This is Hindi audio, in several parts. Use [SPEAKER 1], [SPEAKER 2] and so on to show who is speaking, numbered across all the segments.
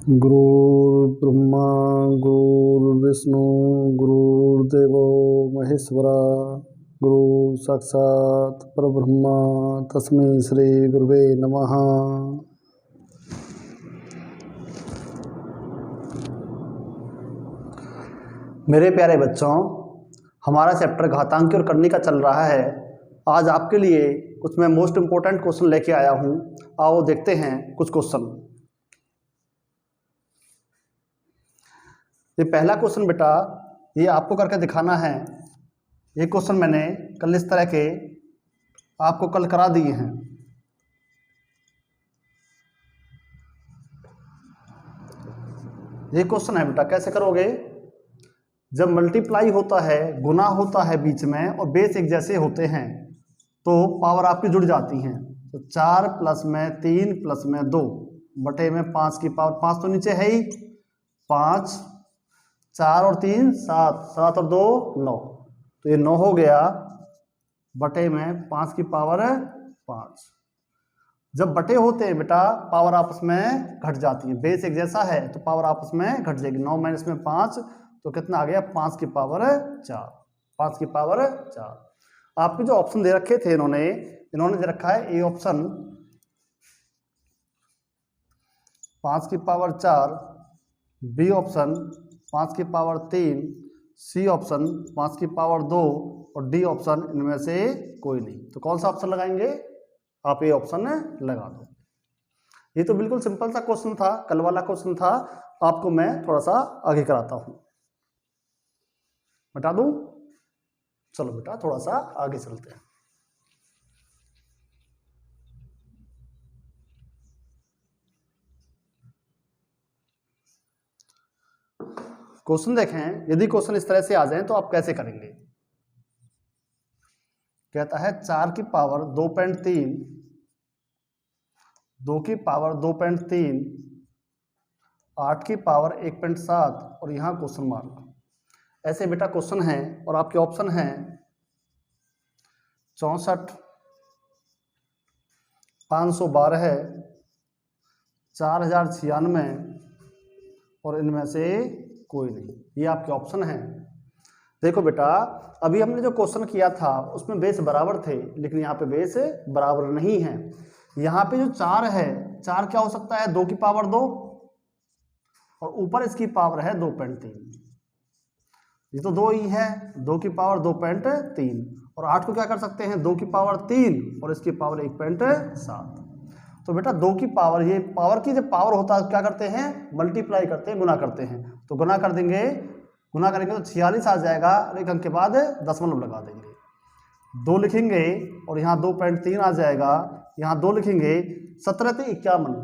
[SPEAKER 1] गुरुर्ब्रह्मा गुरुर्विष्णु गुरुर्देवो महेश्वरा गुरु साक्षात् परब्रह्मा तस्मै श्री गुरुवे नमः। मेरे प्यारे बच्चों, हमारा चैप्टर घातांकी और करनी का चल रहा है। आज आपके लिए कुछ मैं मोस्ट इम्पोर्टेंट क्वेश्चन लेके आया हूँ। आओ देखते हैं कुछ क्वेश्चन। ये पहला क्वेश्चन बेटा, ये आपको करके दिखाना है। ये क्वेश्चन मैंने कल इस तरह के आपको कल करा दिए हैं। ये क्वेश्चन है बेटा, कैसे करोगे? जब मल्टीप्लाई होता है, गुना होता है बीच में और बेस एक जैसे होते हैं तो पावर आपकी जुड़ जाती हैं। तो 4 प्लस में 3 प्लस में 2 बटे में 5 की पावर 5 तो नीचे है ही, 5 4 और 3 7, 7 और 2 9, तो ये 9 हो गया बटे में 5 की पावर 5। जब बटे होते हैं बेटा पावर आपस में घट जाती है, बेस एक जैसा है तो पावर आपस में घट जाएगी। 9 माइनस में 5 तो कितना आ गया? 5 की पावर 4, 5 की पावर 4। आपके जो ऑप्शन दे रखे थे इन्होंने दे रखा है ए ऑप्शन 5 की पावर 4, बी ऑप्शन 5 की पावर 3, सी ऑप्शन 5 की पावर 2 और डी ऑप्शन इनमें से कोई नहीं। तो कौन सा ऑप्शन लगाएंगे? आप ये ऑप्शन लगा दो। ये तो बिल्कुल सिंपल सा क्वेश्चन था, कल वाला क्वेश्चन था। आपको मैं थोड़ा सा आगे कराता हूं, बता दूं? चलो बेटा थोड़ा सा आगे चलते हैं। क्वेश्चन देखें, यदि क्वेश्चन इस तरह से आ जाए तो आप कैसे करेंगे? कहता है 4 की पावर 2.3, 2 की पावर 2.3, 8 की पावर 1.7 और यहां क्वेश्चन मार्क। ऐसे बेटा क्वेश्चन है और आपके ऑप्शन हैं 64, 512, 4096 और इनमें से कोई नहीं। ये आपके ऑप्शन हैं। देखो बेटा, अभी हमने जो क्वेश्चन किया था उसमें बेस बराबर थे, लेकिन यहाँ पे बेस बराबर नहीं है। यहाँ पे जो 4 है, 4 क्या हो सकता है? 2 की पावर 2 और ऊपर इसकी पावर है 2.3। ये तो 2 ही है, 2 की पावर 2.3 और 8 को क्या कर सकते हैं? 2 की पावर 3 और इसकी पावर 1.7। तो बेटा 2 की पावर, ये पावर की जब पावर होता है क्या करते हैं? मल्टीप्लाई करते हैं, गुना करते हैं। तो गुना कर देंगे, गुना करेंगे तो 46 आ जाएगा और एक अंक के बाद दशमलव लगा देंगे, 2 लिखेंगे और यहाँ 2.3 आ जाएगा, यहाँ 2 लिखेंगे। 17 से 51,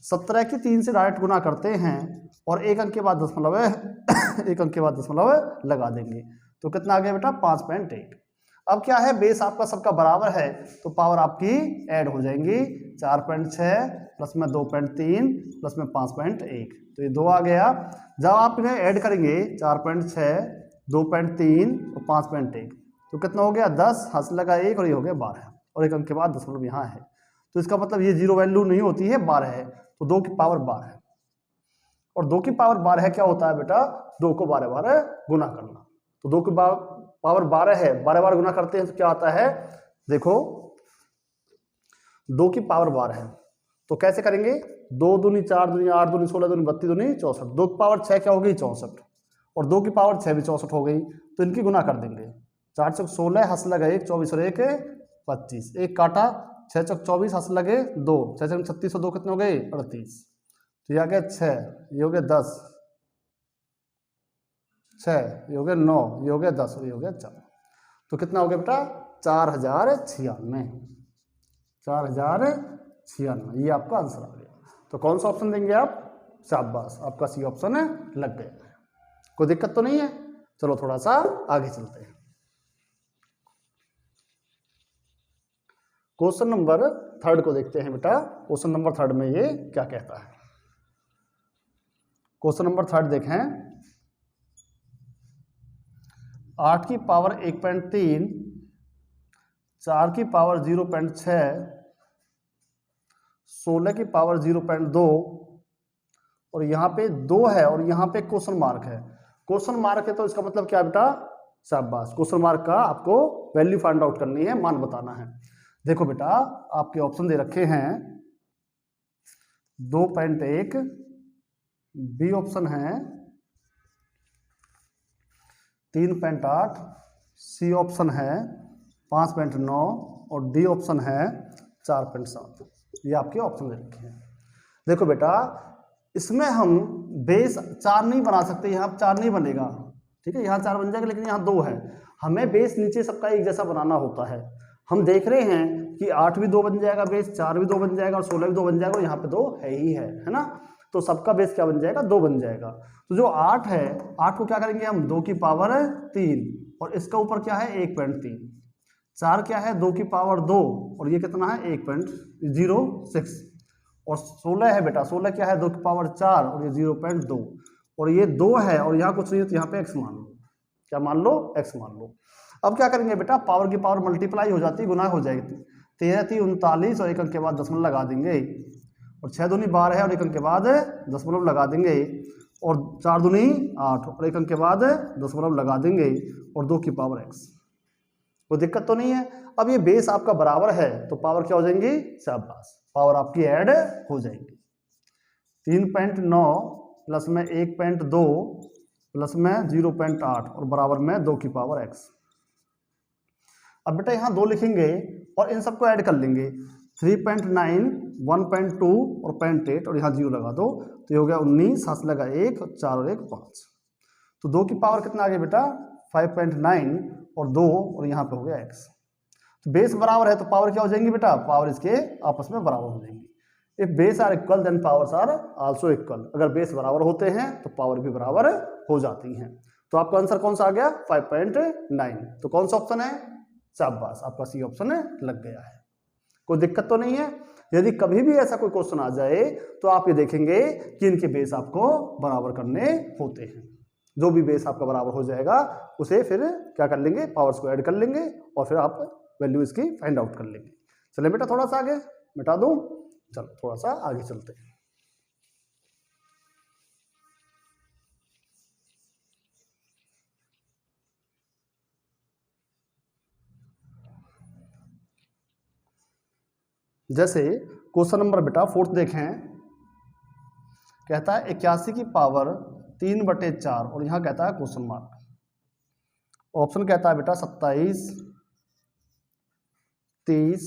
[SPEAKER 1] 17 की 3 से डायरेक्ट गुना करते हैं और एक अंक के बाद दशमलव एक अंक के बाद दशमलव लगा देंगे। तो कितना आ गया बेटा? 5.8। अब क्या है, बेस आपका सबका बराबर है तो पावर आपकी ऐड हो जाएंगी। 4.6 प्लस में 2.3 प्लस में 5.1, तो ये 2 आ गया। जब आप इन्हें ऐड करेंगे 4.6, 2.3 और 5.1 तो कितना हो गया? 10, हाथ लगा 1 और ये हो गया 12 और एक अंक के बाद दशमलव यहाँ है। तो इसका मतलब ये जीरो वैल्यू नहीं होती है, 12 है। तो 2 की पावर 12 है और 2 की पावर 12 है क्या होता है बेटा? 2 को 12 बार गुना करना। तो 2 की पावर 12 है, 12 बार गुना करते हैं तो क्या आता है? देखो 2 की पावर 12 है तो कैसे करेंगे? 2 दूनी 4 दूनी 8 दूनी 16 दूनी 32 दूनी 64। 2 की पावर 6 क्या हो गई? 64 और 2 की पावर 6 भी 64 हो गई, तो इनकी गुना कर देंगे। 4 चौक 16, हंस लगा 1, 24 और 1 25, 1 काटा, 6 चौक 24, हंस लगे 2, 6 चौक 36 और 2 कितने हो गए? 38। तो ये आ गया 6, ये हो गया 10, 6 ये हो गया 9, ये हो गया 10 और ये हो गया 4। तो कितना हो गया बेटा? 4096, 4096। ये आपका आंसर आ गया। तो कौन सा ऑप्शन देंगे आप? शाबाश, आपका सी ऑप्शन लग गया। कोई दिक्कत तो नहीं है? चलो थोड़ा सा आगे चलते हैं। क्वेश्चन नंबर 3 को देखते हैं बेटा। क्वेश्चन नंबर 3 में ये क्या कहता है? क्वेश्चन नंबर 3 देखें। 8 की पावर 1.3, 4 की पावर 0.6, 16 की पावर 0.2 और यहाँ पे 2 है और यहाँ पे क्वेश्चन मार्क है। क्वेश्चन मार्क है तो इसका मतलब क्या बेटा, शाबाश, क्वेश्चन मार्क का आपको वैल्यू फाइंड आउट करनी है, मान बताना है। देखो बेटा आपके ऑप्शन दे रखे हैं 2.1, बी ऑप्शन है 3.8, सी ऑप्शन है 5.9 और डी ऑप्शन है 4.7। ये आपके ऑप्शन दे रखे हैं। देखो बेटा इसमें हम बेस 4 नहीं बना सकते, यहाँ 4 नहीं बनेगा, ठीक है, यहाँ 4 बन जाएगा लेकिन यहाँ 2 है। हमें बेस नीचे सबका एक जैसा बनाना होता है। हम देख रहे हैं कि 8 भी 2 बन जाएगा बेस, 4 भी 2 बन जाएगा और 16 भी 2 बन जाएगा और यहाँ पे 2 है ही है ना। तो सबका बेस क्या बन जाएगा, 2 बन जाएगा। तो जो 8 है, 8 को क्या करेंगे हम 2 की पावर 3 और इसका ऊपर क्या है 1.3, 4 क्या है 2 की पावर 2 और ये कितना है 1.06 और 16 है बेटा, 16 क्या है 2 की पावर 4 और ये 0.2 और ये 2 है और यहाँ कुछ नहीं है तो यहाँ पे x मान लो। क्या मान लो, x मान लो। अब क्या करेंगे बेटा, पावर की पावर मल्टीप्लाई हो जाती है, गुना हो जाएगी। 13 × 3 = 39 और 1 अंक के बाद दशमलव लगा देंगे और 6 दूनी 12 है और 1 अंक के बाद दशमलव लगा देंगे और 4 दूनी 8 और 1 अंक के बाद दशमलव लगा देंगे और 2 की पावर x। कोई दिक्कत तो नहीं है। अब ये बेस आपका बराबर है तो पावर क्या हो जाएंगी, शाबाश, पावर आपकी ऐड हो जाएगी। 3.9 प्लस में 1.2 प्लस में 0.8 और बराबर में 2 की पावर x। अब बेटा यहाँ 2 लिखेंगे और इन सबको ऐड कर लेंगे। 3.9, 1.2 और 0.8 और यहाँ 0 लगा दो तो ये हो गया 19, 7 लगा 1 और 4 और 1 5। तो 2 की पावर कितना आ गया बेटा 5.9 और 2 और यहाँ पे हो गया x। तो बेस बराबर है तो पावर क्या हो जाएंगी बेटा, पावर इसके आपस में बराबर हो जाएंगी। If base are equal then powers are also equal. अगर बेस बराबर होते हैं तो पावर भी बराबर हो जाती हैं। तो आपका आंसर कौन सा आ गया 5.9। तो कौन सा ऑप्शन है, शाबाश, आपका सी ऑप्शन लग गया है। कोई दिक्कत तो नहीं है। यदि कभी भी ऐसा कोई क्वेश्चन आ जाए तो आप ये देखेंगे कि इनके बेस आपको बराबर करने होते हैं। जो भी बेस आपका बराबर हो जाएगा उसे फिर क्या कर लेंगे, पावर्स को ऐड कर लेंगे और फिर आप वैल्यू इसकी फाइंड आउट कर लेंगे। चलिए बेटा थोड़ा सा आगे मिटा दूं, चलो थोड़ा सा आगे चलते हैं। जैसे क्वेश्चन नंबर बेटा 4 देखें, कहता है 81 की पावर 3/4 और यहां कहता है क्वेश्चन मार्क। ऑप्शन कहता है बेटा 27, 30,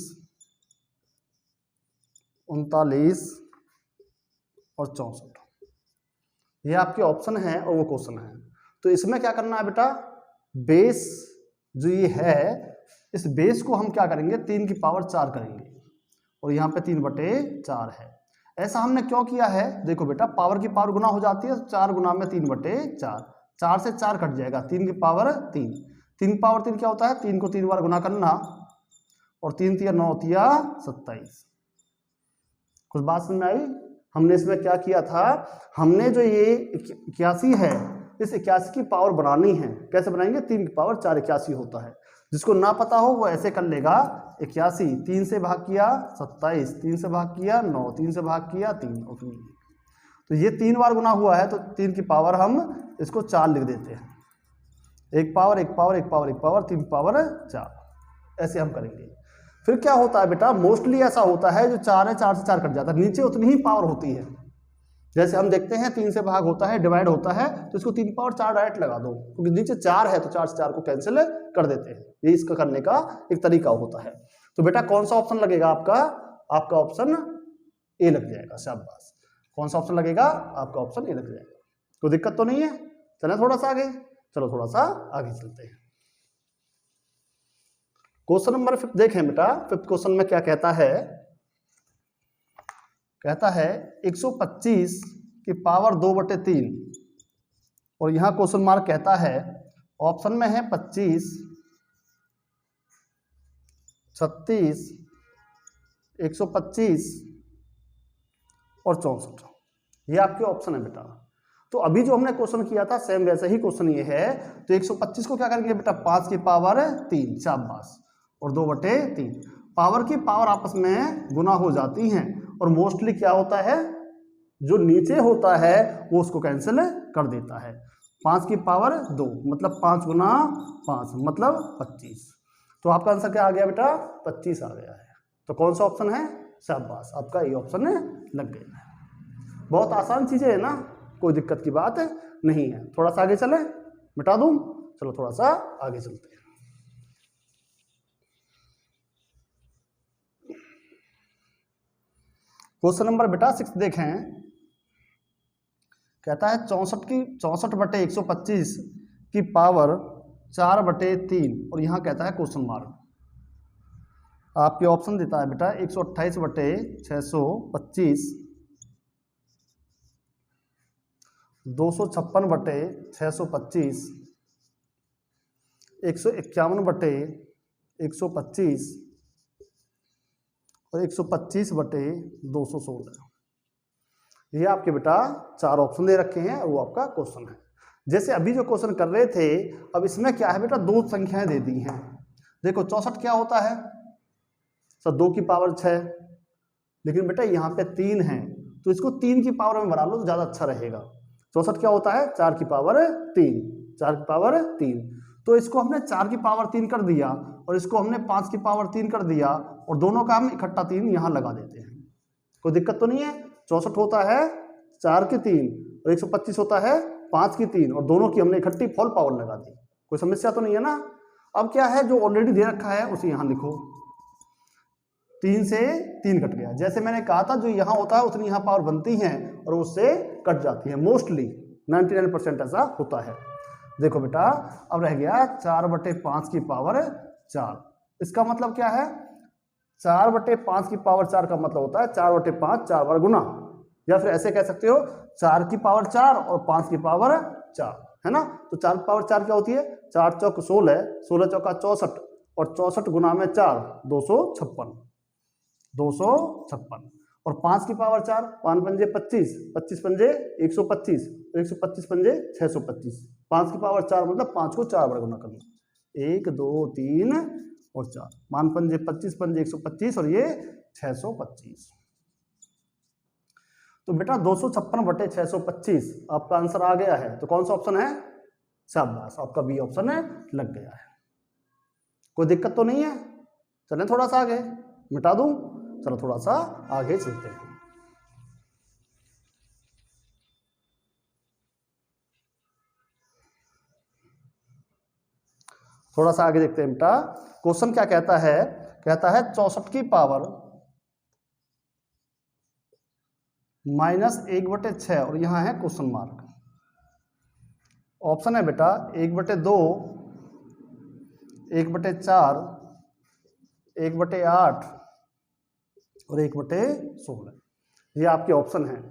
[SPEAKER 1] 39 और 64। ये आपके ऑप्शन है और वो क्वेश्चन है। तो इसमें क्या करना है बेटा, बेस जो ये है इस बेस को हम क्या करेंगे 3 की पावर 4 करेंगे और यहाँ पे 3/4 है। ऐसा हमने क्यों किया है, देखो बेटा पावर की पावर गुना हो जाती है तो 4 गुना में 3/4, 4 से 4 कट जाएगा, 3 की पावर 3, 3 पावर 3 क्या होता है, 3 को 3 बार गुना करना और 3 × 9 = 27। कुछ बात समझ में आई। हमने इसमें क्या किया था, हमने जो ये 81 है इस 81 की पावर बनानी है। कैसे बनाएंगे, 3 की पावर 4 81 होता है। जिसको ना पता हो वो ऐसे कर लेगा, 81 3 से भाग किया 27, 3 से भाग किया 9, 3 से भाग किया 3 और 3। तो ये 3 बार गुना हुआ है तो 3 की पावर हम इसको 4 लिख देते हैं। 1 power 1 power 1 power 1 power 3 power 4, ऐसे हम करेंगे। फिर क्या होता है बेटा, मोस्टली ऐसा होता है जो 4 है 4 से 4 कट जाता है, नीचे उतनी ही पावर होती है। जैसे हम देखते हैं 3 से भाग होता है, डिवाइड होता है तो इसको 3 पावर 4 डायरेक्ट लगा दो, क्योंकि नीचे 4 है तो 4 से 4 को कैंसिल कर देते हैं। ये इसका करने का एक तरीका होता है। तो बेटा कौन सा ऑप्शन लगेगा आपका, आपका ऑप्शन ए लग जाएगा, शाबाश। कौन सा ऑप्शन लगेगा, आपका ऑप्शन ए लग जाएगा। कोई दिक्कत तो नहीं है। चलें थोड़ा सा आगे, चलो थोड़ा सा आगे चलते हैं। क्वेश्चन नंबर 5 देखें बेटा। 5th क्वेश्चन में क्या कहता है, कहता है 125 की पावर 2/3 और यहां क्वेश्चन मार्क कहता है, ऑप्शन में है 25, 36, 125 और 64। ये आपके ऑप्शन है बेटा। तो अभी जो हमने क्वेश्चन किया था सेम वैसे ही क्वेश्चन ये है। तो 125 को क्या करेंगे बेटा 5 की पावर 3, शाबाश, और 2/3। पावर की पावर आपस में गुना हो जाती हैं और मोस्टली क्या होता है जो नीचे होता है वो उसको कैंसिल कर देता है। 5 की पावर 2 मतलब 5 गुना 5 मतलब 25। तो आपका आंसर क्या आ गया बेटा? 25 आ गया है। तो कौन सा ऑप्शन है? शाबाश, आपका ये ऑप्शन लग गया है। बहुत आसान चीजें है ना, कोई दिक्कत की बात नहीं है। थोड़ा सा आगे चले, मिटा दूं? चलो थोड़ा सा आगे चलते हैं। क्वेश्चन नंबर बेटा 6 देखें। कहता है 64/125 की पावर 4/3 और यहाँ कहता है क्वेश्चन मार्क। आपके ऑप्शन देता है बेटा 128/625, 256/625, 151/125 और 125/216। ये आपके बेटा 4 ऑप्शन दे रखे हैं और वो आपका क्वेश्चन है। जैसे अभी जो क्वेश्चन कर रहे थे, अब इसमें क्या है बेटा, 2 संख्याएं दे दी हैं। देखो 64 क्या होता है सर? 2 की पावर 6, लेकिन बेटा यहाँ पे 3 है तो इसको 3 की पावर में बढ़ा लो तो ज्यादा अच्छा रहेगा। 64 क्या होता है? 4 की पावर 3, 4 की पावर 3। तो इसको हमने 4 की पावर 3 कर दिया और इसको हमने 5 की पावर 3 कर दिया और दोनों का हम इकट्ठा 3 यहाँ लगा देते हैं। कोई दिक्कत तो नहीं है? 64 होता है 4 की 3 और 125 होता है 5 की 3 और दोनों की हमने इकट्ठी फुल पावर लगा दी। कोई समस्या तो नहीं है ना? अब क्या है, जो ऑलरेडी दे रखा है उसे यहाँ लिखो। 3 से 3 कट गया। जैसे मैंने कहा था, जो यहाँ होता है उतनी यहाँ पावर बनती है और उससे कट जाती है। मोस्टली 99% ऐसा होता है। देखो बेटा, अब रह गया 4/5 की पावर 4। इसका मतलब क्या है? 4/5 की पावर 4 का मतलब होता है 4/5 4 बार गुना, या फिर ऐसे कह सकते हो 4 की पावर 4 और 5 की पावर 4, है ना? तो 4 की पावर 4 क्या होती है? 4 चौक 16, 16 चौका 64 और 64 गुना में 4 256, 256 और 5 की पावर 4, 5 पंजे 25, 25 पंजे 125, 125 पंजे 625। 5 की पावर 4 मतलब 5 को 4 बार गुना करना, 1 2 3 और 4। 5 पंजे 25 पंजे 125 और ये 625। तो बेटा 256/625 आपका आंसर आ गया है। तो कौन सा ऑप्शन है? शाबाश, आपका बी ऑप्शन लग गया है। कोई दिक्कत तो नहीं है? चलें थोड़ा सा आगे, मिटा दूं? चलो थोड़ा सा आगे चलते हैं। थोड़ा सा आगे देखते हैं बेटा। क्वेश्चन क्या कहता है? कहता है 64 की पावर -1/6 और यहां है क्वेश्चन मार्क। ऑप्शन है बेटा 1/2, 1/4, 1/8 और 1/16। ये आपके ऑप्शन है।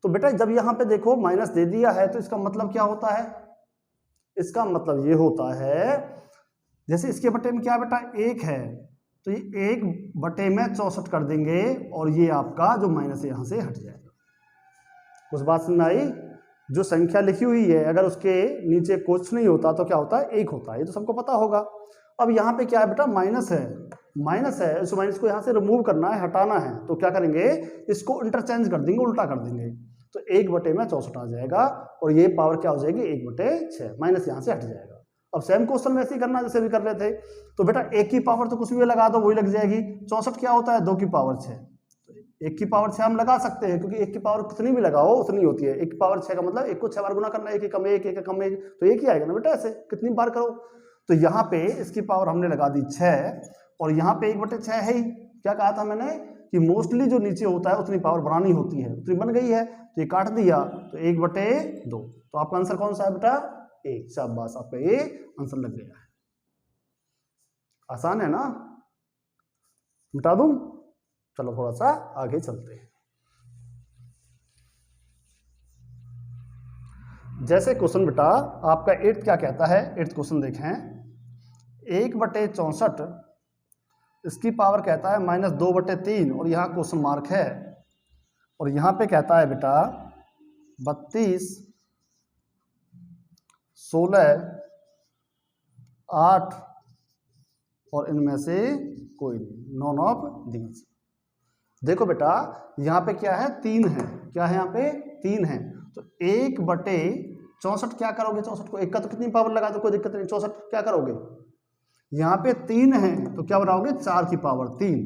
[SPEAKER 1] तो बेटा जब यहां पे देखो माइनस दे दिया है तो इसका मतलब क्या होता है? इसका मतलब ये होता है, जैसे इसके बटे में क्या बेटा 1 है तो ये 1/64 कर देंगे और ये आपका जो माइनस है यहां से हट जाएगा। कुछ बात समझ में आई? जो संख्या लिखी हुई है अगर उसके नीचे कुछ नहीं होता तो क्या होता है? 1 होता है। ये तो सबको पता होगा। अब यहाँ पे क्या है बेटा? माइनस है, माइनस है। इस माइनस को यहाँ से रिमूव करना है, हटाना है। तो क्या करेंगे? इसको इंटरचेंज कर देंगे, उल्टा कर देंगे। तो 1/64 आ जाएगा और ये पावर क्या हो जाएगी? 1/6। माइनस यहाँ से हट जाएगा। अब सेम क्वेश्चन वैसे ही करना जैसे भी कर रहे थे। तो बेटा 1 की पावर तो कुछ भी लगा दो वही लग जाएगी। 64 क्या होता है? 2 की पावर 6। 1 की पावर 6 हम लगा सकते हैं क्योंकि 1 की पावर कितनी भी लगाओ उतनी होती है। 1 की पावर 6 का मतलब 1 को 6 बार गुना करना, 1 कम 1, 1 कम 1, तो 1 ही आएगा ना बेटा। ऐसे कितनी बार करो। तो यहाँ पे इसकी पावर हमने लगा दी 6 और यहाँ पे 1/6 है ही। क्या कहा था मैंने कि मोस्टली जो नीचे होता है उतनी पावर बनानी होती है, उतनी बन गई है तो ये काट दिया तो 1/2। तो आपका आंसर कौन सा है बेटा? 1। शाबाश, आपका ये आंसर लग गया है। आसान है ना? मिटा दूं? चलो थोड़ा सा आगे चलते हैं। जैसे क्वेश्चन बेटा आपका 8th क्या कहता है? 8th क्वेश्चन देखें। 1/64 इसकी पावर कहता है -2/3 और यहाँ क्वेश्चन मार्क है और यहाँ पे कहता है बेटा 32, 16, 8 और इनमें से कोई नहीं, नॉन ऑफ दीज। देखो बेटा यहाँ पे क्या है? 3 है क्या है यहाँ पे 3 है, तो 1/64 क्या करोगे, 64 को 1 का तो कितनी पावर लगा दो, कोई दिक्कत नहीं, 64 क्या करोगे, यहाँ पे 3 है तो क्या बनाओगे 4 की पावर 3,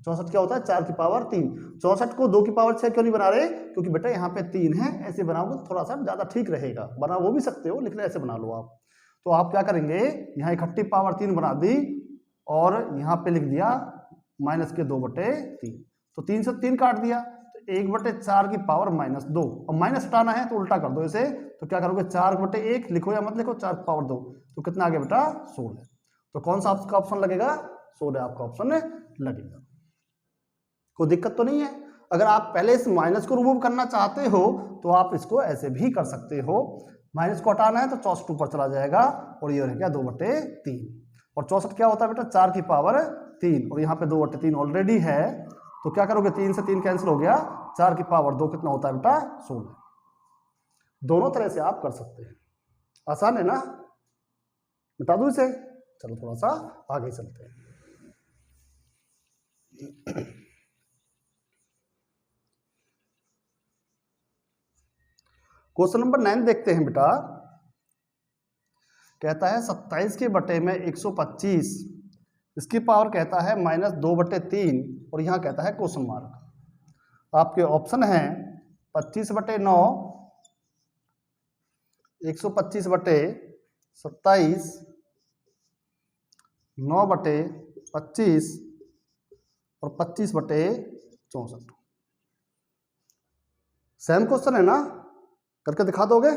[SPEAKER 1] 64 क्या होता है 4 की पावर 3, 64 को 2 की पावर 6 क्यों नहीं बना रहे, क्योंकि बेटा यहाँ पे 3 है, ऐसे बनाओगे थोड़ा सा ज़्यादा ठीक रहेगा, बना वो भी सकते हो लेकिन ऐसे बना लो आप। तो आप क्या करेंगे, यहाँ इकट्ठी पावर 3 बना दी और यहाँ पे लिख दिया माइनस के 2/3, तो 3 से 3 काट दिया, तो 1/4 की पावर -2, और माइनस हटाना है तो उल्टा कर दो इसे, तो क्या करोगे 4/1 लिखो या मत लिखो, 4 की पावर 2, तो कितना आ गया बेटा 16, तो कौन सा आपका ऑप्शन लगेगा, 16 आपका ऑप्शन लगेगा। कोई दिक्कत तो नहीं है, अगर आप पहले इस माइनस को रिमूव करना चाहते हो तो आप इसको ऐसे भी कर सकते हो, माइनस को हटाना है तो 64 ऊपर चला जाएगा और ये रह गया 2/3, और 64 क्या होता है बेटा 4 की पावर 3, और यहाँ पे 2/3 ऑलरेडी है, तो क्या करोगे 3 से 3 कैंसिल हो गया, 4 की पावर 2 कितना होता है बेटा 16। दोनों तरह से आप कर सकते हैं, आसान है ना, बता दूं इसे, चलो थोड़ा सा आगे चलते हैं। क्वेश्चन नंबर 9 देखते हैं बेटा, कहता है 27 के बटे में 125, इसकी पावर कहता है -2/3, और यहाँ कहता है क्वेश्चन मार्क। आपके ऑप्शन हैं 25/9, 125/27, 9/25 और 25/64। सेम क्वेश्चन है ना, करके दिखा दोगे,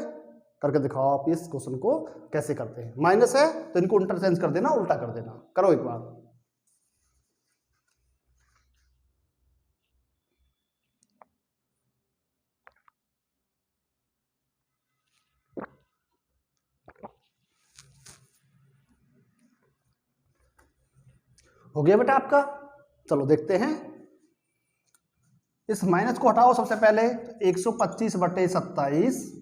[SPEAKER 1] करके दिखाओ आप इस क्वेश्चन को कैसे करते हैं। माइनस है तो इनको इंटरचेंज कर देना, उल्टा कर देना, करो एक बार। हो गया बेटा आपका, चलो देखते हैं, इस माइनस को हटाओ सबसे पहले, 125/27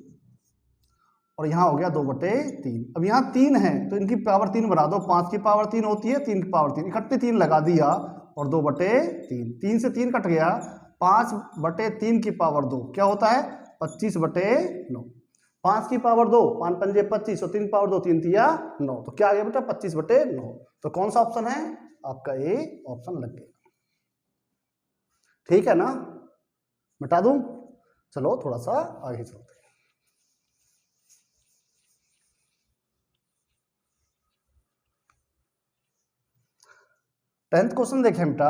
[SPEAKER 1] और यहाँ हो गया 2/3। अब यहाँ 3 है तो इनकी पावर 3 बना दो, 5 की पावर 3 होती है, 3 की पावर 3, इकट्ठी 3 लगा दिया और 2/3, 3 से 3 कट गया, 5/3 की पावर 2 क्या होता है 25/9, 5 की पावर 2, 5 पंजे 25 और 3 की पावर 2, 3 तिया 9, तो क्या आ गया बेटा 25/9। तो कौन सा ऑप्शन है आपका, ए ऑप्शन लग गया, ठीक है ना, मिटा दूं, चलो थोड़ा सा आगे चलते हैं। टेंथ क्वेश्चन देखें बेटा,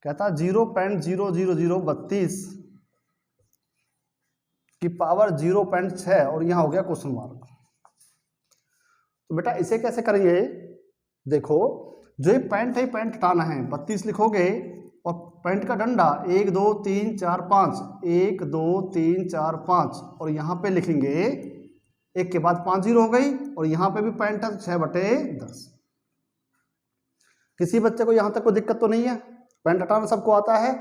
[SPEAKER 1] कहता 0.00032 की पावर 0.6 और यहां हो गया क्वेश्चन मार्क। तो बेटा इसे कैसे करेंगे, देखो जो ये पैंट है पैंट हटाना है, 32 लिखोगे और पैंट का डंडा 1 2 3 4 5, 1 2 3 4 5 और यहाँ पे लिखेंगे, एक के बाद 5 0 हो गई, और यहाँ पे भी पैंट है 6/10। किसी बच्चे को यहाँ तक कोई दिक्कत तो नहीं है, पैंट हटाना सबको आता है,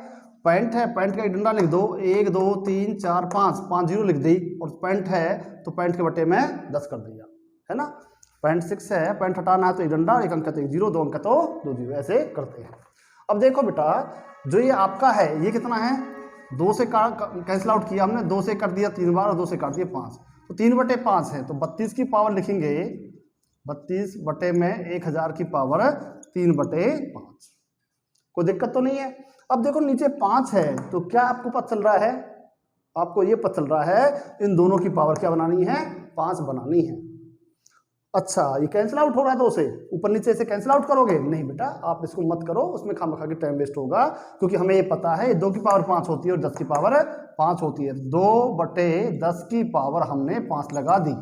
[SPEAKER 1] पैंट है पैंट का एक डंडा लिख दो, 1 2 3 4 5, 5 0 लिख दी, और पैंट है तो पैंट के बटे में 10 कर दिया, है ना, पैंट 6 है, पैंट हटाना है तो एक डंडा, एक अंक तो 1 0, 2 अंक तो 2 0, ऐसे करते हैं। अब देखो बेटा जो ये आपका है ये कितना है, 2 से कैंसिल आउट किया हमने, 2 से कर दिया 3 बार और 2 से काट दिया 5, तो 3/5 है, तो 32 की पावर लिखेंगे, 32 बटे में 1000 की पावर 3/5, कोई दिक्कत तो नहीं है। अब देखो नीचे 5 है तो क्या आपको पता चल रहा है, आपको ये पता चल रहा है इन दोनों की पावर क्या बनानी है, 5 बनानी है। अच्छा ये कैंसिल आउट हो रहा है 2 से, ऊपर नीचे से कैंसिल आउट करोगे, नहीं बेटा आप इसको मत करो, उसमें खामखा के टाइम वेस्ट होगा, क्योंकि हमें ये पता है 2 की पावर 5 होती है और 10 की पावर 5 होती है, 2/10 की पावर हमने 5 लगा दी,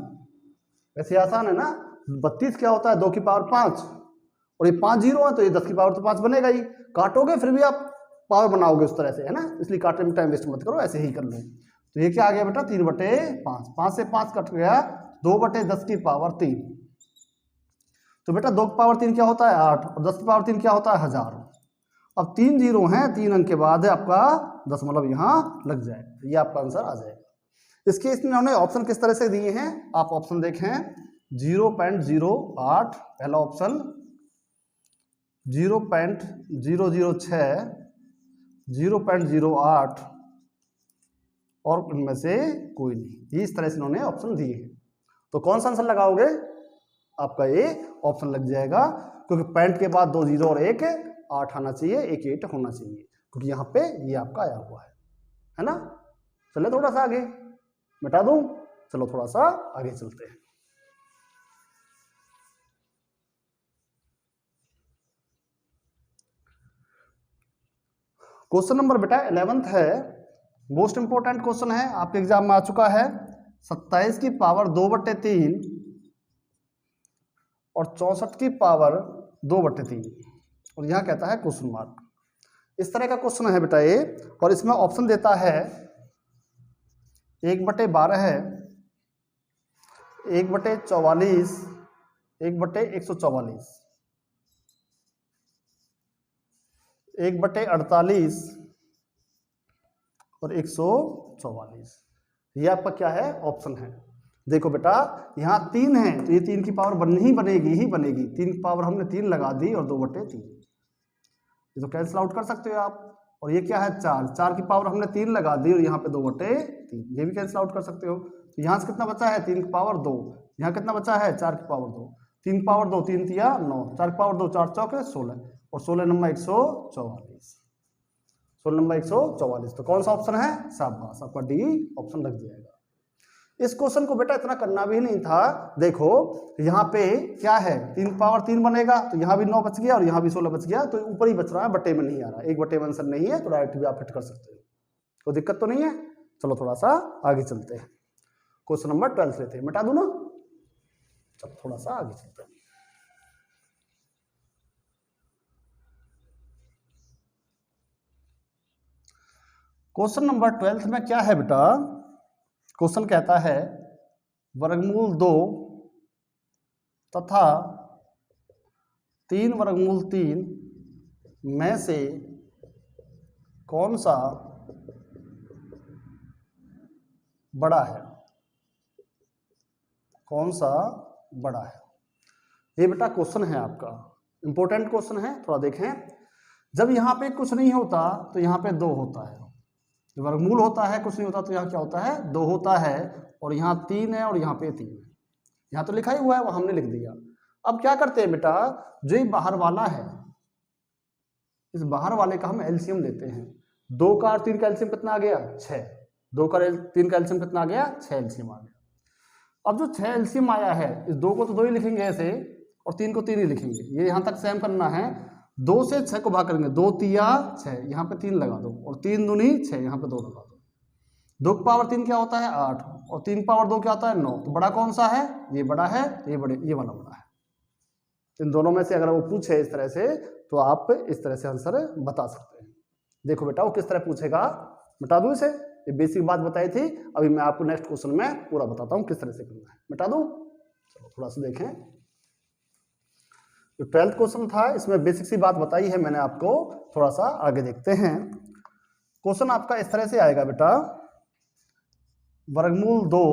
[SPEAKER 1] वैसे आसान है ना। 32 क्या होता है 2 की पावर 5 और ये 5 0 है तो ये 10 की पावर तो 5 बनेगा ही, काटोगे फिर भी आप पावर बनाओगे उस तरह से, है ना, इसलिए काटने में टाइम वेस्ट मत करो, ऐसे ही कर लो। तो ये क्या आ गया बेटा 3/5, 5 से 5 कट गया, 2/10 की पावर 3, तो बेटा 2 की पावर 3 क्या होता है 8 और 10 की पावर 3 क्या होता है 1000। अब 3 0 हैं, 3 अंक के बाद है आपका दशमलव यहाँ लग जाएगा, ये आपका आंसर आ जाएगा। इसके इन्होंने ऑप्शन किस तरह से दिए हैं, आप ऑप्शन देखें, 0.08 पहला ऑप्शन, 0.006, 0.08 और इनमें से कोई नहीं। ये इस तरह से इन्होंने ऑप्शन दिए हैं। तो कौन सा आंसर लगाओगे? आपका ये ऑप्शन लग जाएगा, क्योंकि पॉइंट के बाद 2 0 और 1 8 आना चाहिए, 1 8 होना चाहिए, क्योंकि यहाँ पे ये आपका आया हुआ है ना। चले थोड़ा सा आगे, मिटा दूं? चलो थोड़ा सा आगे चलते हैं। क्वेश्चन नंबर बेटा 11th है, मोस्ट इंपोर्टेंट क्वेश्चन है, आपके एग्जाम में आ चुका है। 27 की पावर 2/3 और 64 की पावर 2/3, और यहाँ कहता है क्वेश्चन मार्क। इस तरह का क्वेश्चन है बेटा ये, और इसमें ऑप्शन देता है 1/12 है, 1/44, 1/144, 1/48 और 144। ये आपका क्या है? ऑप्शन है। देखो बेटा यहाँ 3 है, तो ये 3 की पावर बननी ही बनेगी। 3 की पावर हमने 3 लगा दी और 2/3, ये तो कैंसिल आउट कर सकते हो आप। और ये क्या है? 4 की पावर हमने 3 लगा दी और यहाँ पे 2/3, ये भी कैंसिल आउट कर सकते हो। तो यहाँ से कितना बचा है? 3 की पावर 2। यहाँ कितना बचा है? 4 की पावर 2। 3 की पावर 2, 3 तिया 9, 4 की पावर 2, 4 चौके 16, और 16 नंबर 144, 16 नंबर 144। तो कौन सा ऑप्शन है? शाबाश, आपका डी ऑप्शन लग जाएगा। इस क्वेश्चन को बेटा इतना करना भी नहीं था। देखो यहाँ पे क्या है? 3 पावर 3 बनेगा, तो यहाँ भी 9 बच गया और यहाँ भी 16 बच गया, तो ऊपर ही बच रहा है, बटे में नहीं आ रहा। 1/में आंसर नहीं है, तो डायरेक्ट भी आप फिट कर सकते हो, कोई दिक्कत तो नहीं है। चलो थोड़ा सा आगे चलते हैं, क्वेश्चन नंबर 12 लेते हैं। मिटा दूं ना? चलो थोड़ा सा आगे चलते हैं। क्वेश्चन नंबर 12 में क्या है बेटा? क्वेश्चन कहता है वर्गमूल 2 तथा 3 वर्गमूल 3 में से कौन सा बड़ा है? कौन सा बड़ा है? ये बेटा क्वेश्चन है आपका, इंपॉर्टेंट क्वेश्चन है, थोड़ा देखें। जब यहाँ पे कुछ नहीं होता तो यहाँ पे 2 होता है, वर्गमूल होता है, कुछ नहीं होता तो यहाँ क्या होता है? 2 होता है, और यहाँ 3 है और यहाँ पे 3 है। यहाँ तो लिखा ही हुआ है, वो हमने लिख दिया। अब क्या करते हैं बेटा, जो ये बाहर वाला है, इस बाहर वाले का हम एलसीएम लेते हैं। 2 का और 3 का एलसीएम कितना आ गया? 6। 2 का 3 का एलसीएम कितना आ गया? 6 एलसीएम आ गया। अब जो 6 एलसीएम आया है, इस 2 को तो 2 ही लिखेंगे ऐसे, और 3 को 3 ही लिखेंगे। ये यहाँ तक सेम करना है। 2 से 6 को भाग करेंगे, 2 तिया 6, यहाँ पे 3 लगा दो, और 3 दूनी 6, यहाँ पे 2 लगा दो। 2 की पावर 3 क्या होता है? 8, और 3 पावर 2 क्या होता है? 9। तो बड़ा कौन सा है? ये बड़ा है, ये वाला बड़ा है। इन दोनों में से अगर वो पूछे इस तरह से, तो आप इस तरह से आंसर बता सकते हैं। देखो बेटा वो किस तरह पूछेगा, मिटा दूं इसे? ये बेसिक बात बताई थी, अभी मैं आपको नेक्स्ट क्वेश्चन में पूरा बताता हूँ किस तरह से करना है। मिटा दूं? चलो थोड़ा सा देखें। जो 12th क्वेश्चन था, इसमें बेसिक सी बात बताई है मैंने आपको, थोड़ा सा आगे देखते हैं। क्वेश्चन आपका इस तरह से आएगा बेटा, वर्गमूल 2,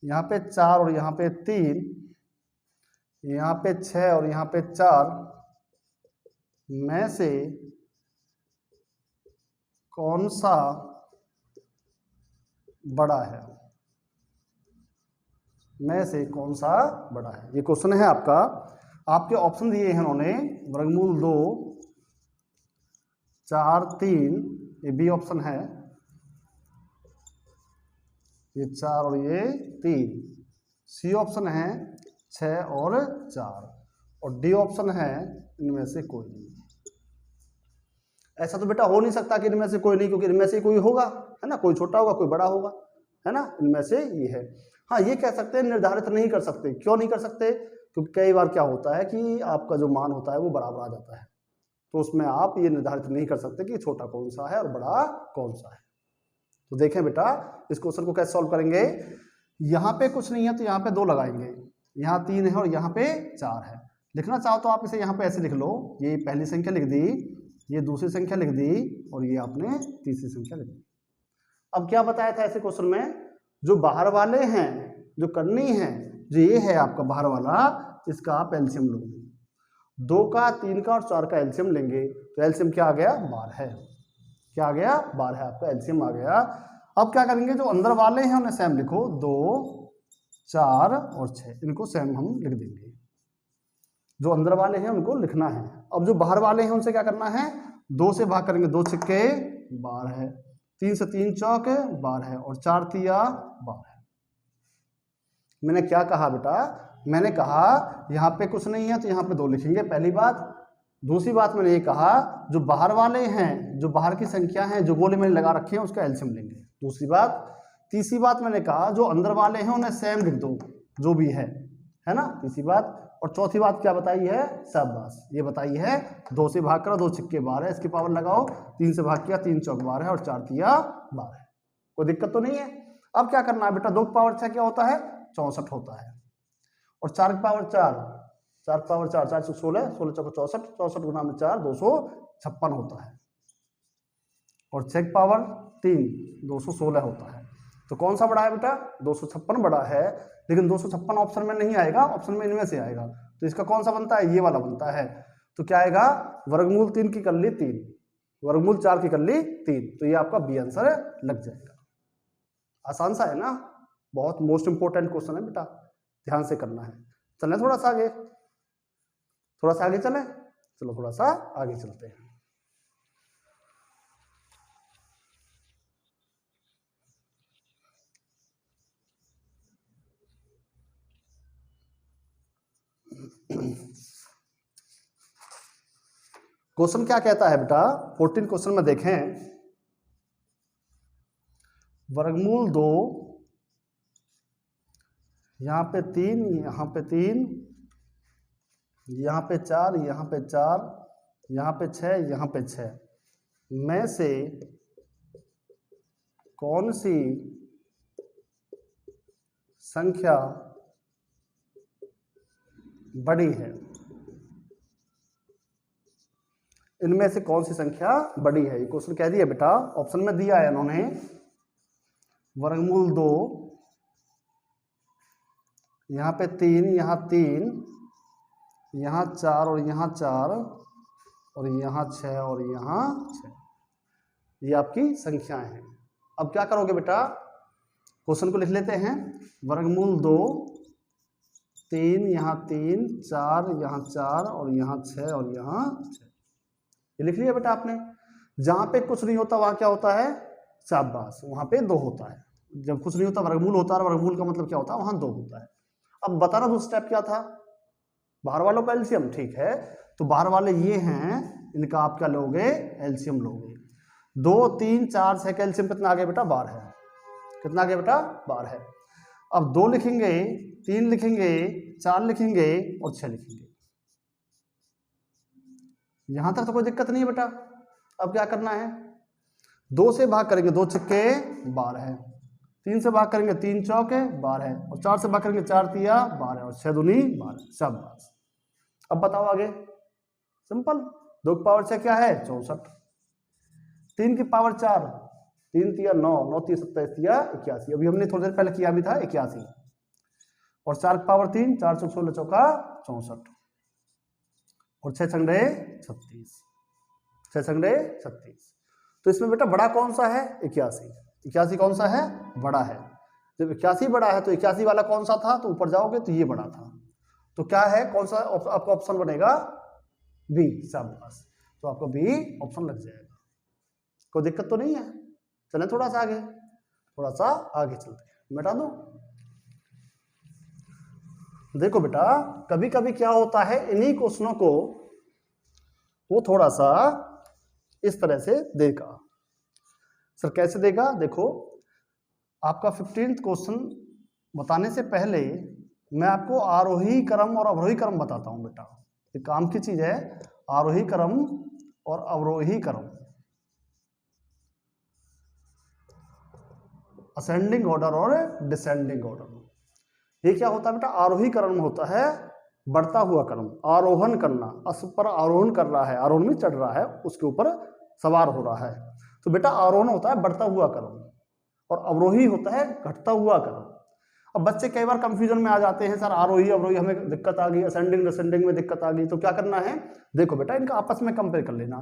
[SPEAKER 1] यहाँ पे 4 और यहाँ पे 3, यहाँ पे 6 और यहाँ पे 4 में से कौन सा बड़ा है? में से कौन सा बड़ा है? ये क्वेश्चन है आपका। आपके ऑप्शन दिए हैं उन्होंने, वर्गमूल 2, 4, 3, ये बी ऑप्शन है, ये 4 और ये 3। सी ऑप्शन है 6 और 4, और डी ऑप्शन है इनमें से कोई नहीं। ऐसा तो बेटा हो नहीं सकता कि इनमें से कोई नहीं, क्योंकि इनमें से कोई होगा, है ना, कोई छोटा होगा कोई बड़ा होगा, है ना, इनमें से ये है। हाँ ये कह सकते हैं, निर्धारित नहीं कर सकते। क्यों नहीं कर सकते? क्योंकि कई बार क्या होता है कि आपका जो मान होता है वो बराबर आ जाता है, तो उसमें आप ये निर्धारित नहीं कर सकते कि छोटा कौन सा है और बड़ा कौन सा है। तो देखें बेटा इस क्वेश्चन को कैसे सॉल्व करेंगे। यहाँ पे कुछ नहीं है तो यहाँ पे 2 लगाएंगे, यहाँ 3 है और यहाँ पे 4 है। लिखना चाहो तो आप इसे यहाँ पे ऐसे लिख लो, ये पहली संख्या लिख दी, ये दूसरी संख्या लिख दी, और ये आपने तीसरी संख्या लिख दी। अब क्या बताया था ऐसे क्वेश्चन में, जो बाहर वाले हैं, जो करनी है, जो ये है आपका बाहर वाला, इसका आप एलसीएम लोगे। 2 का 3 का और 4 का एलसीएम लेंगे, तो एलसीएम क्या आ गया? 12 है। क्या आ गया 12 आपका एलसीएम आ गया। अब क्या करेंगे, जो अंदर वाले हैं उन्हें सेम लिखो, 2 4 और 6 इनको सेम हम लिख देंगे। जो अंदर वाले हैं उनको लिखना है। अब जो बाहर वाले हैं उनसे क्या करना है, 2 से भाग करेंगे, 2 छक्के 12, 3 से 3 चौक 12 और 4 तिया 12। मैंने क्या कहा बेटा, मैंने कहा यहाँ पे कुछ नहीं है तो यहाँ पे 2 लिखेंगे, पहली बात। दूसरी बात मैंने ये कहा जो बाहर वाले हैं, जो बाहर की संख्या हैं, जो गोले मैंने लगा रखे हैं उसका एलसीएम लेंगे, दूसरी बात। तीसरी बात मैंने कहा जो अंदर वाले हैं उन्हें सेम लिख दो जो भी है ना, तीसरी बात। और चौथी बात क्या बताई है, शाबाश, ये बताई है 2 से भाग करो, 2 छक्के 12, इसकी पावर लगाओ, 3 से भाग किया 3 चौक 12 और 4 तिया 12। कोई दिक्कत तो नहीं है। अब क्या करना है बेटा, 2 की पावर 6 क्या होता है, 64 होता है। और 4 की पावर 4, 4 की पावर 4, 4 से 16, 16 चौक 64, 64 गुना में 4 256 होता है। और 6 की पावर 3 216 होता है। तो कौन सा बड़ा है बेटा, 256 बड़ा है, लेकिन 256 ऑप्शन में नहीं आएगा, ऑप्शन में इनमें से आएगा। तो इसका कौन सा बनता है, ये वाला बनता है। तो क्या आएगा, वर्गमूल 3 की कल्ली 3, वर्गमूल 4 की कल्ली 3। तो ये आपका बी आंसर लग जाएगा। आसान सा है ना, बहुत मोस्ट इंपोर्टेंट क्वेश्चन है बेटा, ध्यान से करना है। चलें थोड़ा सा आगे, थोड़ा सा आगे चलें, चलो थोड़ा सा आगे चलते हैं। क्वेश्चन क्या कहता है बेटा, 14 क्वेश्चन में देखें, वर्गमूल 2, यहाँ पे 3, यहाँ पे 3, यहाँ पे 4, यहाँ पे 4, यहाँ पे 6, यहाँ पे 6 में से कौन सी संख्या बड़ी है, इनमें से कौन सी संख्या बड़ी है। ये क्वेश्चन कह दिया बेटा, ऑप्शन में दिया है इन्होंने, वर्गमूल 2, यहाँ पे 3, यहाँ 3, यहाँ 4 और यहाँ 4 और यहाँ 6 और यहाँ 6, ये आपकी संख्याएं हैं। अब क्या करोगे बेटा, क्वेश्चन को लिख लेते हैं, वर्गमूल 2, 3, यहाँ 3, 4, यहाँ 4 और यहाँ 6 और यहाँ 6, ये लिख लिया बेटा आपने। जहां पे कुछ नहीं होता वहां क्या होता है, शाबाश, वहां पे 2 होता है। जब कुछ नहीं होता वर्गमूल होता है, वर्गमूल का मतलब क्या होता है, वहां 2 होता है। अब बताना दूसरा स्टेप क्या था, बाहर वालों का एलसीएम, ठीक है। तो बाहर वाले ये हैं, इनका आप क्या लोगे, एलसीएम लोगे। 2, 3, 4, 6 का एलसीएम कितना आ गया बेटा, 12 है। कितना आ गया बेटा, 12 है। अब 2 लिखेंगे, 3 लिखेंगे, 4 लिखेंगे और 6 लिखेंगे। यहां तक तो कोई दिक्कत नहीं है बेटा। अब क्या करना है, 2 से भाग करेंगे, 2 छक्के 12, 3 से भाग करेंगे, 3 चौके 12 और 4 से भाग करेंगे, 4 तिया 12 और 6 दूनी 12। शाबाश। अब बताओ आगे, सिंपल। 2 की पावर 6 क्या है, 64। 3 की पावर 4, 3 तिया 9, 9 तिया 27 तिया 81, अभी हमने थोड़ी देर पहले किया भी था 81। और 4 की पावर 3, 4 चौक 16 चौका 64 और 6 छंगे 36, 6 छंगे 36। तो इसमें बेटा बड़ा कौन सा है, 81। 81 कौन सा है, बड़ा है। जब 81 बड़ा है तो 81 वाला कौन सा था, तो ऊपर जाओगे तो ये बड़ा था। तो क्या है, कौन सा आपका ऑप्शन बनेगा, बी। शाबाश, तो आपको बी ऑप्शन लग जाएगा। कोई दिक्कत तो नहीं है। चलें थोड़ा सा आगे, थोड़ा सा आगे चलते हैं। मिटा दो। देखो बेटा, कभी कभी क्या होता है, इन्हीं क्वेश्चनों को वो थोड़ा सा इस तरह से देगा। सर कैसे देगा, देखो आपका 15th क्वेश्चन बताने से पहले मैं आपको आरोही क्रम और अवरोही क्रम बताता हूं बेटा। ये काम की चीज है, आरोही क्रम और अवरोही क्रम, असेंडिंग ऑर्डर और डिसेंडिंग ऑर्डर। ये क्या होता है बेटा, आरोही क्रम होता है बढ़ता हुआ क्रम, आरोहण करना, अस पर आरोहण कर रहा है, आरोहण में चढ़ रहा है, उसके ऊपर सवार हो रहा है। तो बेटा आरोहण होता है बढ़ता हुआ क्रम और अवरोही होता है घटता हुआ क्रम। अब बच्चे कई बार कंफ्यूजन में आ जाते हैं, सर आरोही अवरोही हमें दिक्कत आ गई, असेंडिंग डिसेंडिंग में दिक्कत आ गई, तो क्या करना है, देखो बेटा इनका आपस में कंपेयर कर लेना।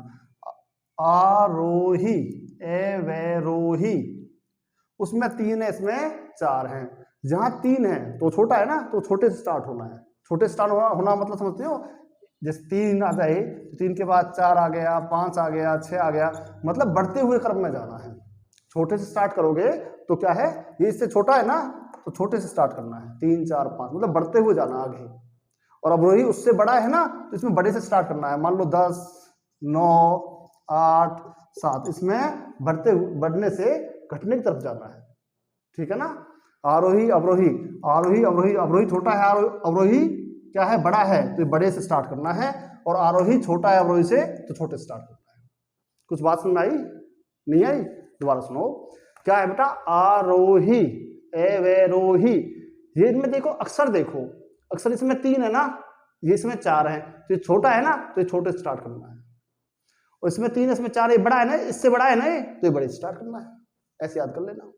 [SPEAKER 1] आरोही, एवरोही, उसमें 3 है, इसमें 4 हैं। जहां 3 है तो छोटा है ना, तो छोटे से स्टार्ट होना है। छोटे से स्टार्ट होना मतलब समझते हो, जैसे 3 आ जाए तो 3 के बाद 4 आ गया, 5 आ गया, 6 आ गया, मतलब बढ़ते हुए क्रम में जाना है। छोटे से स्टार्ट करोगे तो क्या है, ये इससे छोटा है ना, तो छोटे से स्टार्ट करना है, 3 4 5, मतलब बढ़ते हुए जाना आगे। और अवरोही उससे बड़ा है ना, तो इसमें बड़े से स्टार्ट करना है। मान लो 10, 9, 8, 7, इसमें बढ़ने से घटने की तरफ जाना है, ठीक है ना। आरोही अवरोही, आरोही अवरोही, अवरोही छोटा है, अवरोही क्या है, बड़ा है, तो बड़े से स्टार्ट करना है। और आरोही छोटा है अवरोही से, तो छोटे से स्टार्ट करना है। कुछ बात समझ आई, नहीं आई? दोबारा सुनो, क्या है बेटा, आरोही, एवरोही, ये इनमें देखो अक्षर, देखो अक्षर इसमें 3 है ना, ये इसमें 4 है, तो ये छोटा है ना, तो ये छोटे से स्टार्ट करना है। और इसमें 3 है, इसमें 4 है, ये बड़ा है ना, इससे बड़ा है ना ये, तो ये बड़े से स्टार्ट करना है। ऐसे याद कर लेना,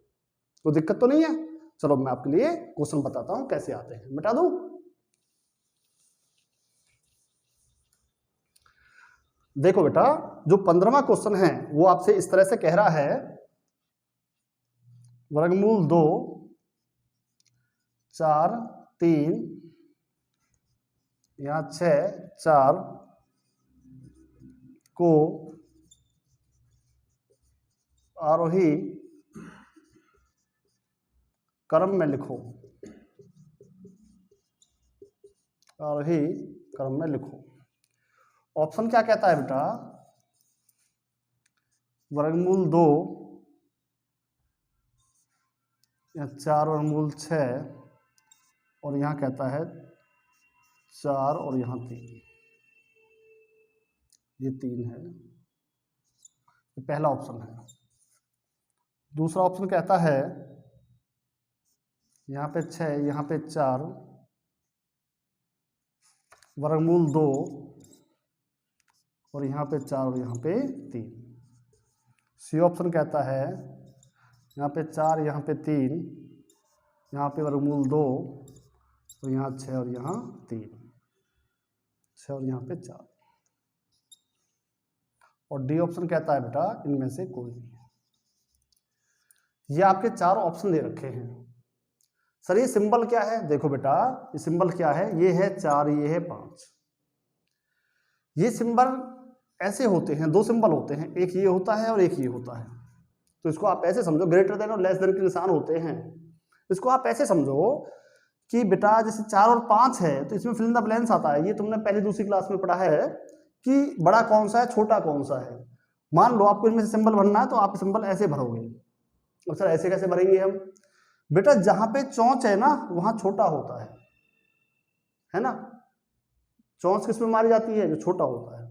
[SPEAKER 1] कोई दिक्कत तो नहीं है। चलो मैं आपके लिए क्वेश्चन बताता हूं कैसे आते हैं, मिटा दूं। देखो बेटा, जो 15वां क्वेश्चन है वो आपसे इस तरह से कह रहा है, वर्गमूल 2 4 3 यहां 6 4 को आरोही क्रम में लिखो, आरोही क्रम में लिखो। ऑप्शन क्या कहता है बेटा, वर्गमूल 2 या 4 वर्गमूल 6, और यहां कहता है 4 और यहां 3, ये 3 है, ये पहला ऑप्शन है। दूसरा ऑप्शन कहता है यहाँ पे 6 यहाँ पे 4 वर्गमूल 2 और यहाँ पे 4 और यहाँ पे 3। सी ऑप्शन कहता है यहाँ पे 4 यहाँ पे 3, यहाँ पे वर्गमूल 2 और यहाँ 6 और यहाँ 3, 6 और यहाँ पे 4। और डी ऑप्शन कहता है बेटा इनमें से कोई नहीं। ये आपके 4 ऑप्शन दे रखे हैं। सर ये सिंबल क्या है, देखो बेटा ये सिंबल क्या है, ये है 4, ये है 5। ये सिंबल ऐसे होते हैं, 2 सिंबल होते हैं, एक ये होता है और एक ये होता है। तो इसको आप ऐसे समझो, ग्रेटर देन और लेस देन के निशान होते हैं। इसको आप ऐसे समझो कि बेटा जैसे 4 और 5 है तो इसमें फिल इन द ब्लैंक्स आता है। ये तुमने पहली दूसरी क्लास में पढ़ा है कि बड़ा कौन सा है, छोटा कौन सा है। मान लो आपको इनमें से सिंबल भरना है तो आप सिंबल ऐसे भरोगे। और सर ऐसे कैसे भरेंगे हम, बेटा जहां पे चौंच है ना वहां छोटा होता है ना। चौंच किस में मारी जाती है, जो छोटा होता है,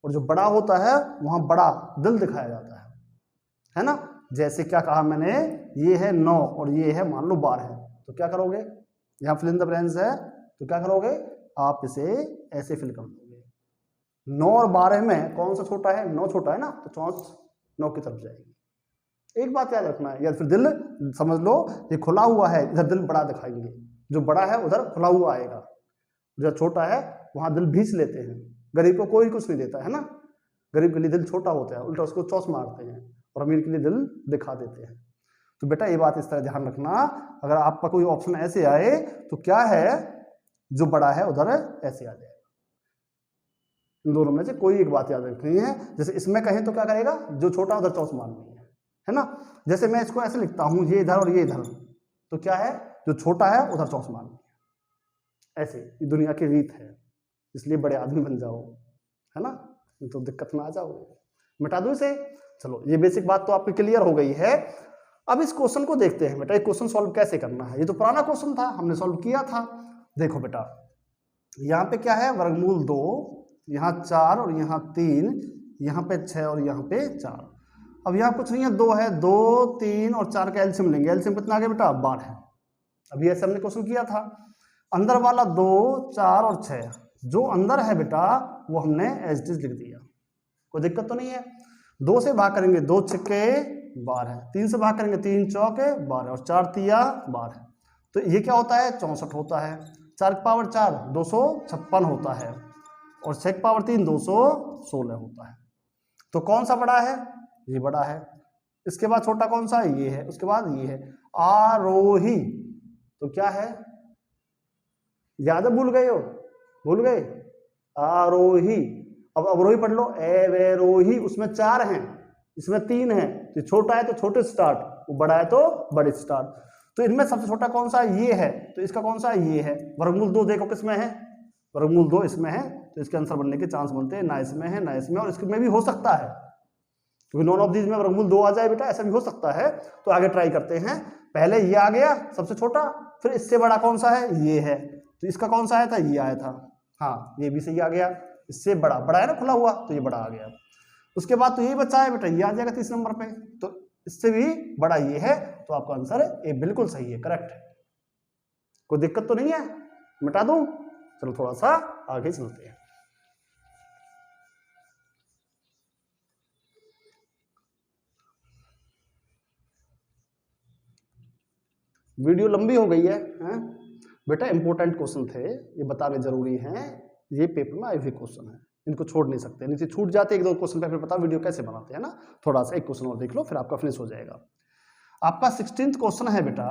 [SPEAKER 1] और जो बड़ा होता है वहां बड़ा दिल दिखाया जाता है ना। जैसे क्या कहा मैंने, ये है 9 और ये है मान लो 12 है, तो क्या करोगे, यहाँ फिल इन द ब्लैंक्स है तो क्या करोगे, आप इसे ऐसे फिल कर दोगे। 9 और 12 में कौन सा छोटा है, 9 छोटा है ना, तो चौंच 9 की तरफ जाएगी। एक बात याद रखना है, या फिर दिल समझ लो ये खुला हुआ है, इधर दिल बड़ा दिखाएंगे, जो बड़ा है उधर खुला हुआ आएगा, जो छोटा है वहां दिल भींच लेते हैं। गरीब को कोई कुछ नहीं देता है ना, गरीब के लिए दिल छोटा होता है, उल्टा उसको चौस मारते हैं, और अमीर के लिए दिल दिखा देते हैं। तो बेटा ये बात इस तरह ध्यान रखना, अगर आपका कोई ऑप्शन ऐसे आए तो क्या है, जो बड़ा है उधर ऐसे आ जाएगा। इन दोनों में से कोई एक बात याद रखनी है। जैसे इसमें कहें तो क्या करेगा, जो छोटा उधर चौस मारनी है ना। जैसे मैं इसको ऐसे लिखता हूं, ये इधर और ये इधर, तो क्या है, जो छोटा है उधर चौस मारनी है। ऐसे ये दुनिया की रीत है, इसलिए बड़े आदमी बन जाओ, है ना, तो दिक्कत में आ जाओ। मिटा दो इसे। चलो ये बेसिक बात तो आपकी क्लियर हो गई है। अब इस क्वेश्चन को देखते हैं बेटा, ये क्वेश्चन सॉल्व कैसे करना है। ये तो पुराना क्वेश्चन था, हमने सॉल्व किया था। देखो बेटा यहाँ पे क्या है, वर्गमूल 2, यहाँ 4 और यहाँ 3, यहाँ पे 6 और यहाँ पे 4। अब यहाँ कुछ नहीं है, 2 है, 2 3 और 4 का एलसीएम लेंगे। एलसीएम कितना आ गया बेटा, 12 है। अभी ऐसे हमने क्वेश्चन किया था। अंदर वाला 2 4 और 6, जो अंदर है बेटा वो हमने एज इट इज लिख दिया, कोई दिक्कत तो नहीं है। 2 से भाग करेंगे 2 छक्के 12, 3 से भाग करेंगे 3 चौके 12 और 4 तिया 12, तो ये क्या होता है, 64 होता है। 4 की पावर 4 256 होता है, और 6 की पावर 3 216 होता है। तो कौन सा बड़ा है, ये बड़ा है, इसके बाद छोटा कौन सा है, ये है, उसके बाद ये है। आरोही तो क्या है, याद है, भूल गए हो, भूल गए, आरोही। अब अवरोही पढ़ लो, एवेरोही, उसमें 4 हैं, इसमें 3 हैं, तो छोटा है तो छोटे से स्टार्ट, वो बड़ा है तो बड़े से स्टार्ट। तो इनमें सबसे छोटा कौन सा है, ये है, तो इसका कौन सा है, ये है। वर्गमूल 2 देखो किसमें है, वर्गमूल 2 इसमें है, तो इसके आंसर बनने के चांस बनते हैं, ना इसमें है ना इसमें, और इसमें भी हो सकता है, क्योंकि नॉन ऑफ दीज में वर्गमूल 2 आ जाए बेटा, ऐसा भी हो सकता है। तो आगे ट्राई करते हैं, पहले ये आ गया सबसे छोटा, फिर इससे बड़ा कौन सा है, ये है, तो इसका कौन सा आया था, ये आया था, हाँ ये भी सही आ गया, इससे बड़ा, बड़ा है ना खुला हुआ, तो ये बड़ा आ गया। उसके बाद तो यही बच्चा है बेटा, ये आ जाएगा 30 नंबर पे, तो इससे भी बड़ा ये है, तो आपका आंसर ए बिल्कुल सही है, करेक्ट है, कोई दिक्कत तो नहीं है, मिटा दूं, चलो थोड़ा सा आगे चलते हैं। वीडियो लंबी हो गई है, बेटा इंपॉर्टेंट क्वेश्चन थे, ये बताने जरूरी हैं, ये पेपर में आए हुए क्वेश्चन है, इनको छोड़ नहीं सकते, नीचे छूट जाते एक दो क्वेश्चन पे, फिर पता वीडियो कैसे बनाते हैं ना। थोड़ा सा एक क्वेश्चन और देख लो, फिर आपका फिनिश हो जाएगा। आपका 16th क्वेश्चन है बेटा,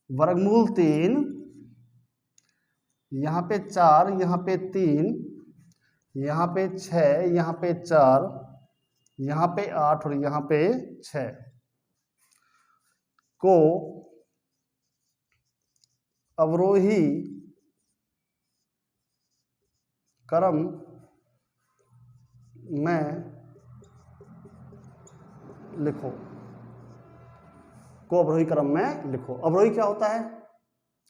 [SPEAKER 1] वर्गमूल 3, यहाँ पे 4, यहाँ पे 3, यहाँ पे 6, यहाँ पे 4, यहाँ पे 8 और यहाँ पे 6 को अवरोही क्रम में लिखो, को अवरोही क्रम में लिखो। अवरोही क्या होता है,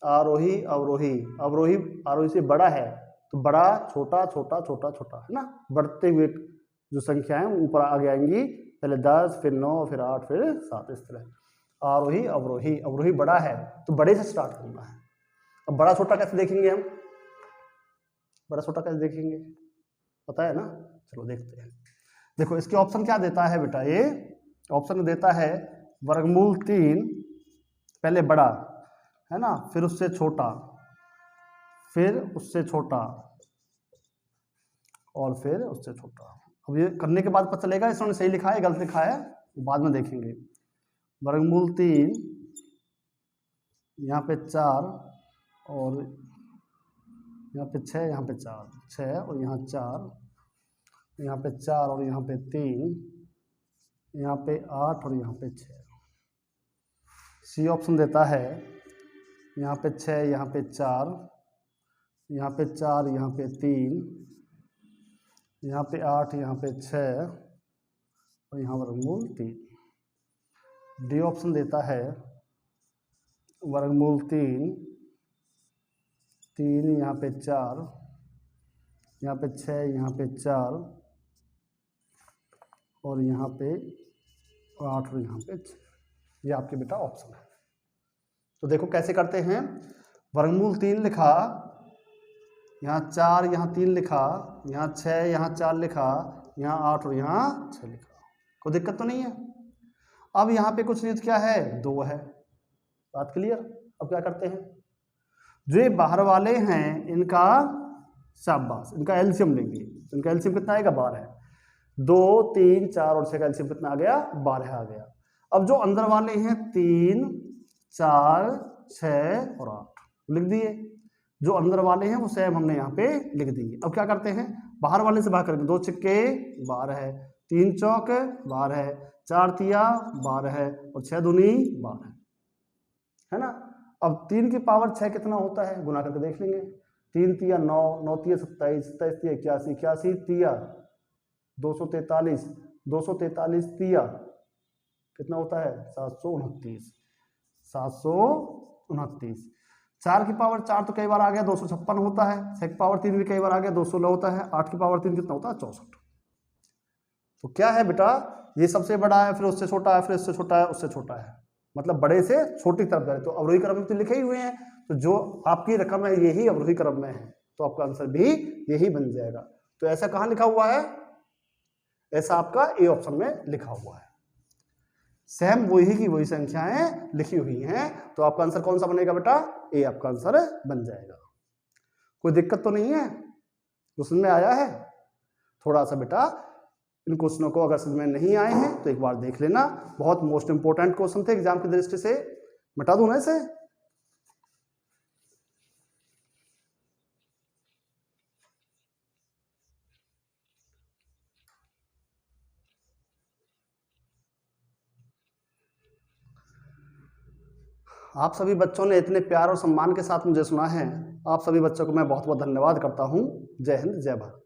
[SPEAKER 1] आरोही अवरोही, अवरोही आरोही से बड़ा है, तो बड़ा छोटा छोटा छोटा छोटा है ना, बढ़ते हुए जो संख्या है ऊपर आगे आएंगी, पहले 10 फिर 9 फिर 8 फिर 7, इस तरह आरोही अवरोही। अवरोही बड़ा है तो बड़े से स्टार्ट करना है। अब बड़ा छोटा कैसे देखेंगे हम, बड़ा छोटा कैसे देखेंगे पता है ना, चलो देखते हैं। देखो इसके ऑप्शन क्या देता है बेटा, ये ऑप्शन देता है वर्गमूल 3, पहले बड़ा है ना, फिर उससे छोटा, फिर उससे छोटा और फिर उससे छोटा। अब ये करने के बाद पता चलेगा इसने सही लिखा है गलत लिखा है, बाद में देखेंगे। वर्गमूल 3, यहाँ पे 4 और यहाँ पे 6, यहाँ पे 4, 6 और यहाँ 4, यहाँ पे 4 और यहाँ पे 3, यहाँ पे 8 और यहाँ पे 6। सी ऑप्शन देता है यहाँ पे 6, यहाँ पे 4, यहाँ पे 4, यहाँ पे 3, यहाँ पे 8, यहाँ पे 6 और यहाँ वर्गमूल 3। डी ऑप्शन देता है वर्गमूल 3, यहाँ पे 4, यहाँ पे 6, यहाँ पे 4 और यहाँ पे 8 और यहाँ पे 6। ये आपके बेटा ऑप्शन है। तो देखो कैसे करते हैं, वर्गमूल 3 लिखा, यहाँ 4, यहाँ 3 लिखा, यहाँ 6, यहाँ 4 लिखा, यहाँ 8 और यहाँ 6 लिखा, कोई दिक्कत तो नहीं है। अब यहाँ पे कुछ नहीं क्या है, 2 है, बात क्लियर। अब क्या करते हैं, जो ये बाहर वाले हैं इनका शाबाश, इनका एलसीएम लेंगे। इनका एलसीएम कितना आएगा, 12 है। 2, 3, 4 और 6 का एलसीएम कितना आ गया, 12 आ गया। अब जो अंदर वाले हैं 3, 4, 6 और 8 लिख दिए, जो अंदर वाले हैं वो सेम हमने यहाँ पे लिख दिए। अब क्या करते हैं, बाहर वाले से भाग करेंगे, 2 छक्के 12 है, 3 चौक 12 है, 4 तिया 12 है और 6 दूनी 12 है ना। अब 3 की पावर 6 कितना होता है, गुना करके देख लेंगे। 3 तिया 9, 9 तिया 27, 27 तिया 81, 81 तिया 243, 243 तिया कितना होता है, 729, 729। 4 की पावर 4 तो कई बार आ गया 256 होता है, 6 की पावर 3 भी कई बार आ गया 216 होता है, 8 की पावर 3 कितना होता है, 64। तो क्या है बेटा, ये सबसे बड़ा है, फिर उससे छोटा है, फिर इससे छोटा है, उससे छोटा है, मतलब बड़े से छोटी तरफ जाए। तो अवरोही क्रम में तो लिखे ही हुए हैं, तो जो आपकी रकम है यही अवरोही क्रम में है, तो आपका आंसर भी यही बन जाएगा। तो ऐसा कहाँ लिखा हुआ है, ऐसा आपका ए ऑप्शन में लिखा हुआ है। सेम वही की वही संख्याएं लिखी हुई हैं, तो आपका आंसर कौन सा बनेगा बेटा, ए आपका आंसर बन जाएगा। कोई दिक्कत तो नहीं है, उसमें आया है थोड़ा सा बेटा इन क्वेश्चनों को अगर समझ में नहीं आए हैं तो एक बार देख लेना, बहुत मोस्ट इंपोर्टेंट क्वेश्चन थे एग्जाम की दृष्टि से। मिटा दूं ना इसे? आप सभी बच्चों ने इतने प्यार और सम्मान के साथ मुझे सुना है, आप सभी बच्चों को मैं बहुत बहुत धन्यवाद करता हूँ। जय हिंद, जय भारत।